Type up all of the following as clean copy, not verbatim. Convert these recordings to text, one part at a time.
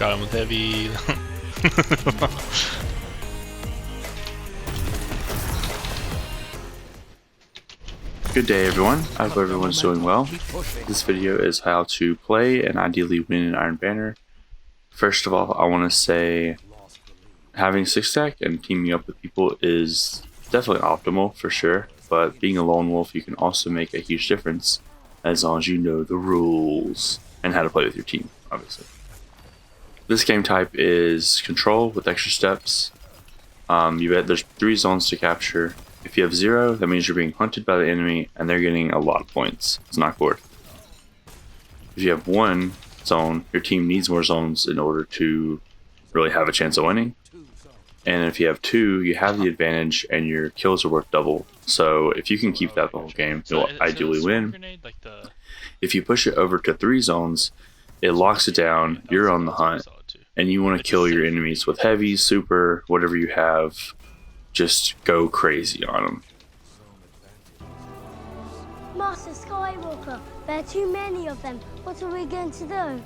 Got him with heavy. Good day everyone, I hope everyone's doing well. This video is how to play and ideally win an Iron Banner. First of all, I want to say having 6-stack and teaming up with people is definitely optimal for sure, but being a lone wolf you can also make a huge difference as long as you know the rules and how to play with your team, obviously. This game type is control with extra steps. There's 3 zones to capture. If you have 0, that means you're being hunted by the enemy and they're getting a lot of points. It's not Gord. If you have 1 zone, your team needs more zones in order to really have a chance of winning. And if you have 2, you have the advantage and your kills are worth double. So if you can keep that the whole game, you'll ideally win. If you push it over to 3 zones, it locks it down, you're on the hunt, and you want to kill your enemies with heavy, super, whatever you have. Just go crazy on them. Master Skywalker, there are too many of them. What are we going to do?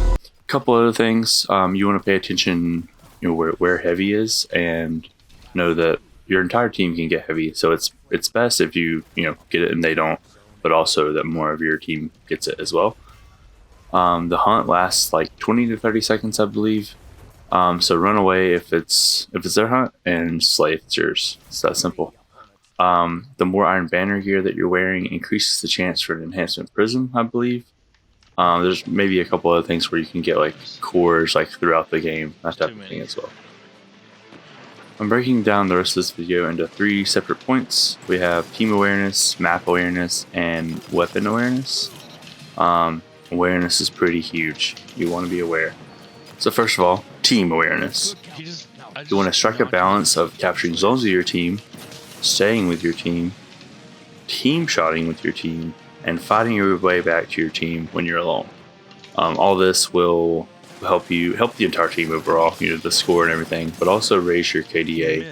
A couple other things, you want to pay attention, where heavy is, and know that your entire team can get heavy. So it's best if you get it and they don't, but also that more of your team gets it as well. The hunt lasts like 20 to 30 seconds, I believe. So run away if it's their hunt, and slay if it's yours. It's that simple. The more Iron Banner gear that you're wearing increases the chance for an Enhancement Prism, I believe. There's maybe a couple other things where you can get like cores like throughout the game, that type of thing as well. I'm breaking down the rest of this video into 3 separate points. We have team awareness, map awareness, and weapon awareness. Awareness is pretty huge. You want to be aware. So first of all, team awareness. You want to strike a balance of capturing zones of your team, staying with your team, team shotting with your team, and fighting your way back to your team when you're alone. All this will help the entire team overall, the score and everything, but also raise your KDA.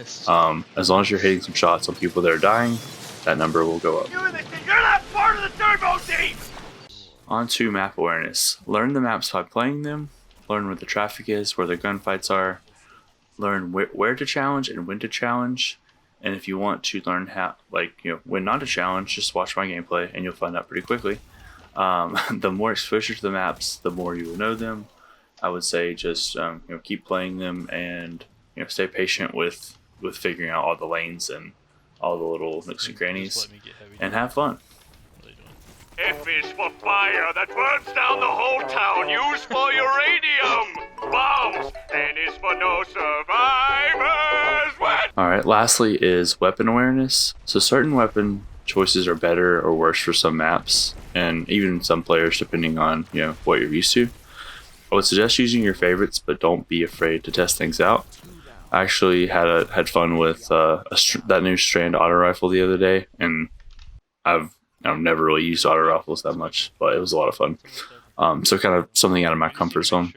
As long as you're hitting some shots on people that are dying, that number will go up. You're not part of the turbo team! On to map awareness. Learn the maps by playing them, learn where the traffic is, where the gunfights are, learn where to challenge and when to challenge, and if you want to learn how, when not to challenge, just watch my gameplay and you'll find out pretty quickly. The more exposure to the maps, the more you will know them. I would say just keep playing them and stay patient with figuring out all the lanes and all the little nooks and crannies, and have fun. F is for fire that burns down the whole town. Use for uranium. Bombs. N is for no survivors. What? Alright, lastly is weapon awareness. So certain weapon choices are better or worse for some maps, and even some players depending on what you're used to. I would suggest using your favorites, but don't be afraid to test things out. I actually had fun with that new Strand auto rifle the other day, and I've never really used auto rifles that much, but it was a lot of fun. So kind of something out of my comfort zone.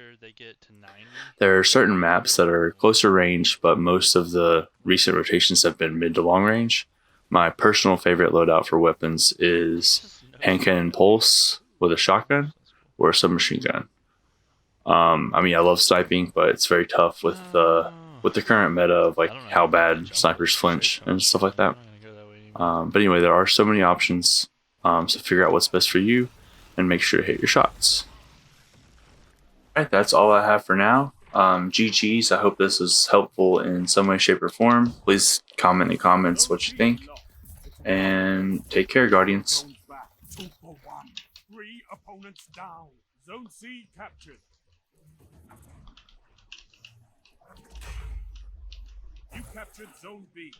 There are certain maps that are closer range, but most of the recent rotations have been mid to long range. My personal favorite loadout for weapons is hand cannon pulse with a shotgun or a submachine gun. I love sniping, but it's very tough with the current meta of how bad snipers flinch and stuff like that. But anyway, there are so many options. So figure out what's best for you and make sure to hit your shots. Alright, that's all I have for now. GG's, I hope this was helpful in some way, shape, or form. Please comment in the comments what you think. And take care, Guardians. 2 for 1. 3 opponents down. Zone C captured. You captured Zone B.